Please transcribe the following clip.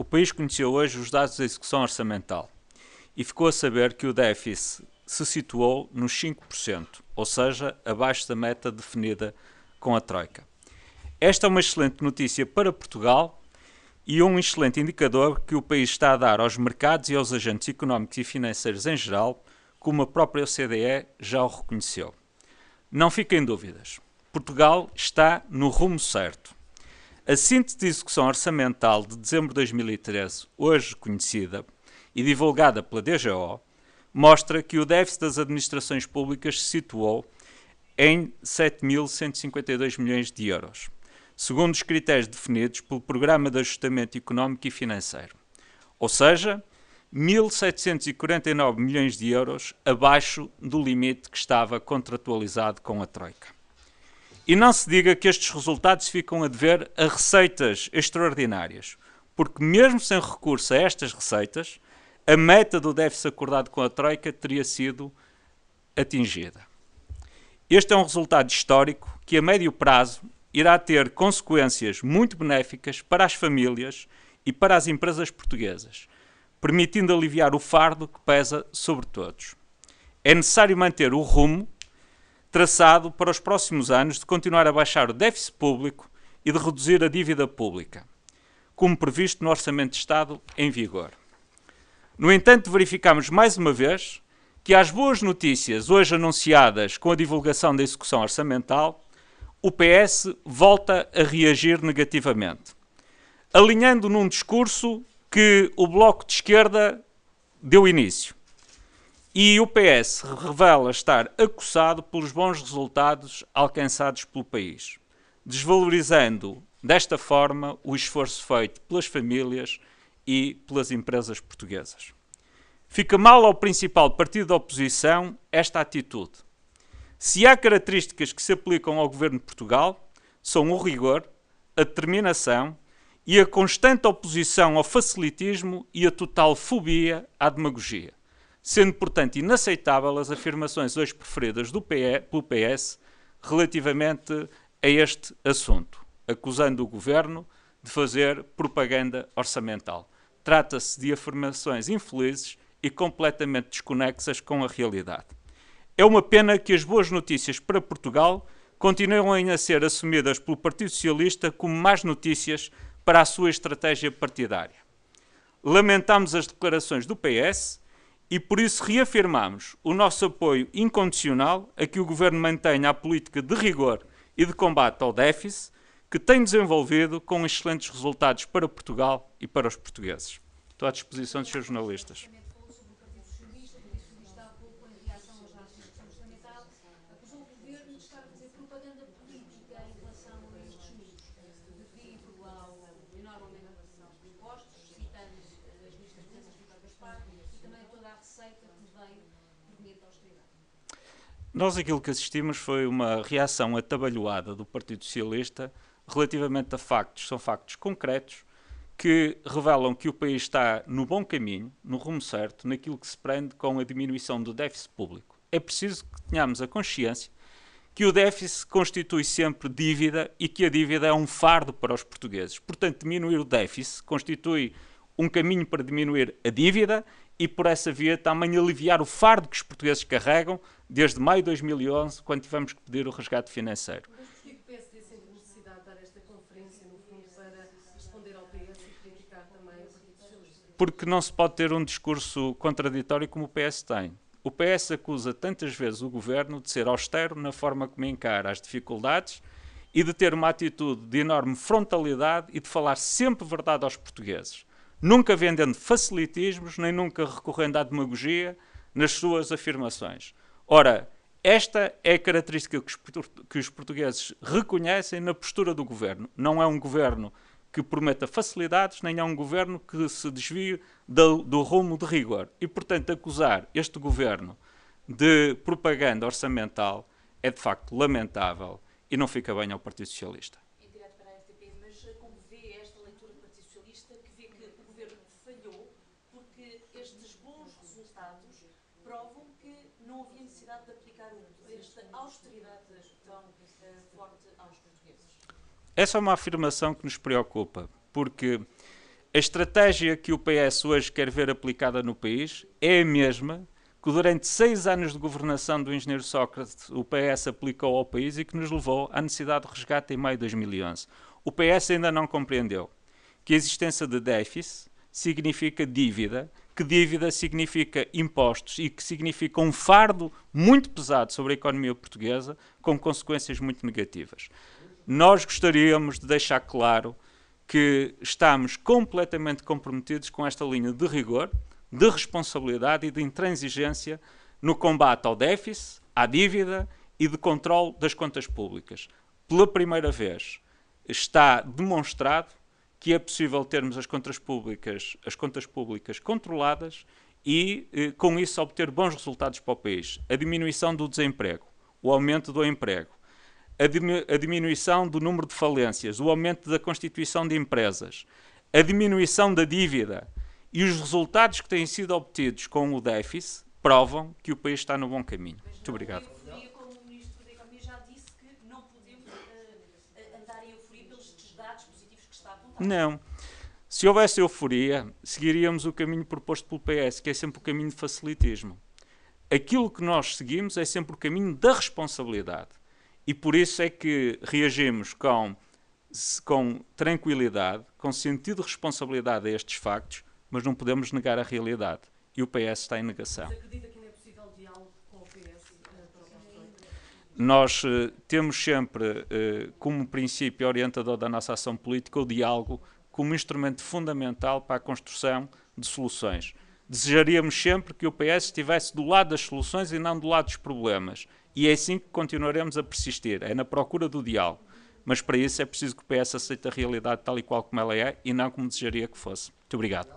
O país conheceu hoje os dados da execução orçamental e ficou a saber que o déficit se situou nos 5%, ou seja, abaixo da meta definida com a Troika. Esta é uma excelente notícia para Portugal e um excelente indicador que o país está a dar aos mercados e aos agentes económicos e financeiros em geral, como a própria OCDE já o reconheceu. Não fiquem dúvidas, Portugal está no rumo certo. A síntese de execução orçamental de dezembro de 2013, hoje conhecida e divulgada pela DGO, mostra que o déficit das administrações públicas se situou em 7.152 milhões de euros, segundo os critérios definidos pelo Programa de Ajustamento Económico e Financeiro. Ou seja, 1.749 milhões de euros abaixo do limite que estava contratualizado com a Troika. E não se diga que estes resultados ficam a dever a receitas extraordinárias, porque mesmo sem recurso a estas receitas, a meta do déficit acordado com a Troika teria sido atingida. Este é um resultado histórico que, a médio prazo, irá ter consequências muito benéficas para as famílias e para as empresas portuguesas, permitindo aliviar o fardo que pesa sobre todos. É necessário manter o rumo traçado para os próximos anos de continuar a baixar o déficit público e de reduzir a dívida pública, como previsto no Orçamento de Estado em vigor. No entanto, verificamos mais uma vez que às boas notícias hoje anunciadas com a divulgação da execução orçamental, o PS volta a reagir negativamente, alinhando num discurso que o Bloco de Esquerda deu início. E o PS revela estar acossado pelos bons resultados alcançados pelo país, desvalorizando desta forma o esforço feito pelas famílias e pelas empresas portuguesas. Fica mal ao principal partido da oposição esta atitude. Se há características que se aplicam ao governo de Portugal, são o rigor, a determinação e a constante oposição ao facilitismo e a total fobia à demagogia, sendo, portanto, inaceitável as afirmações hoje preferidas pelo PS relativamente a este assunto, acusando o Governo de fazer propaganda orçamental. Trata-se de afirmações infelizes e completamente desconexas com a realidade. É uma pena que as boas notícias para Portugal continuem a ser assumidas pelo Partido Socialista como más notícias para a sua estratégia partidária. Lamentamos as declarações do PS e por isso reafirmamos o nosso apoio incondicional a que o Governo mantenha a política de rigor e de combate ao déficit que tem desenvolvido com excelentes resultados para Portugal e para os portugueses. Estou à disposição dos seus jornalistas. Nós aquilo que assistimos foi uma reação atabalhoada do Partido Socialista relativamente a factos, são factos concretos, que revelam que o país está no bom caminho, no rumo certo, naquilo que se prende com a diminuição do déficit público. É preciso que tenhamos a consciência que o déficit constitui sempre dívida e que a dívida é um fardo para os portugueses. Portanto, diminuir o déficit constitui um caminho para diminuir a dívida e, por essa via, também aliviar o fardo que os portugueses carregam desde maio de 2011, quando tivemos que pedir o resgate financeiro. Mas porquê que o PSD sente necessidade de dar esta conferência, no fundo, para responder ao PS e criticar também o Partido Socialista? Porque não se pode ter um discurso contraditório como o PS tem. O PS acusa tantas vezes o Governo de ser austero na forma como encara as dificuldades e de ter uma atitude de enorme frontalidade e de falar sempre verdade aos portugueses, nunca vendendo facilitismos, nem nunca recorrendo à demagogia nas suas afirmações. Ora, esta é a característica que os portugueses reconhecem na postura do Governo. Não é um Governo que prometa facilidades, nem é um Governo que se desvie do rumo de rigor. E, portanto, acusar este Governo de propaganda orçamental é, de facto, lamentável e não fica bem ao Partido Socialista. É direto para a RTP, mas como vê esta leitura do Partido Socialista, que vê que o Governo falhou porque estes bons resultados provam que não havia necessidade de aplicar esta austeridade tão forte aos portugueses? Essa é uma afirmação que nos preocupa, porque A estratégia que o PS hoje quer ver aplicada no país é a mesma que durante 6 anos de governação do engenheiro Sócrates o PS aplicou ao país e que nos levou à necessidade de resgate em maio de 2011. O PS ainda não compreendeu que a existência de déficit significa dívida, que dívida significa impostos e que significa um fardo muito pesado sobre a economia portuguesa, com consequências muito negativas. Nós gostaríamos de deixar claro que estamos completamente comprometidos com esta linha de rigor, de responsabilidade e de intransigência no combate ao déficit, à dívida e de controle das contas públicas. Pela primeira vez está demonstrado que é possível termos as contas públicas controladas e, com isso, obter bons resultados para o país. A diminuição do desemprego, o aumento do emprego, a diminuição do número de falências, o aumento da constituição de empresas, a diminuição da dívida e os resultados que têm sido obtidos com o déficit provam que o país está no bom caminho. Muito obrigado. Como o Ministro da Economia já disse que não podemos andar em euforia pelos dados positivos que está a apontar. Não. Se houvesse euforia, seguiríamos o caminho proposto pelo PS, que é sempre o caminho de facilitismo. Aquilo que nós seguimos é sempre o caminho da responsabilidade. E por isso é que reagimos com tranquilidade, com sentido de responsabilidade a estes factos, mas não podemos negar a realidade. E o PS está em negação. Mas acredita que não é possível diálogo com o PS para o futuro? Nós temos sempre como princípio orientador da nossa ação política o diálogo como instrumento fundamental para a construção de soluções. Desejaríamos sempre que o PS estivesse do lado das soluções e não do lado dos problemas. E é assim que continuaremos a persistir, é na procura do diálogo. Mas para isso é preciso que o PS aceite a realidade tal e qual como ela é e não como desejaria que fosse. Muito obrigado.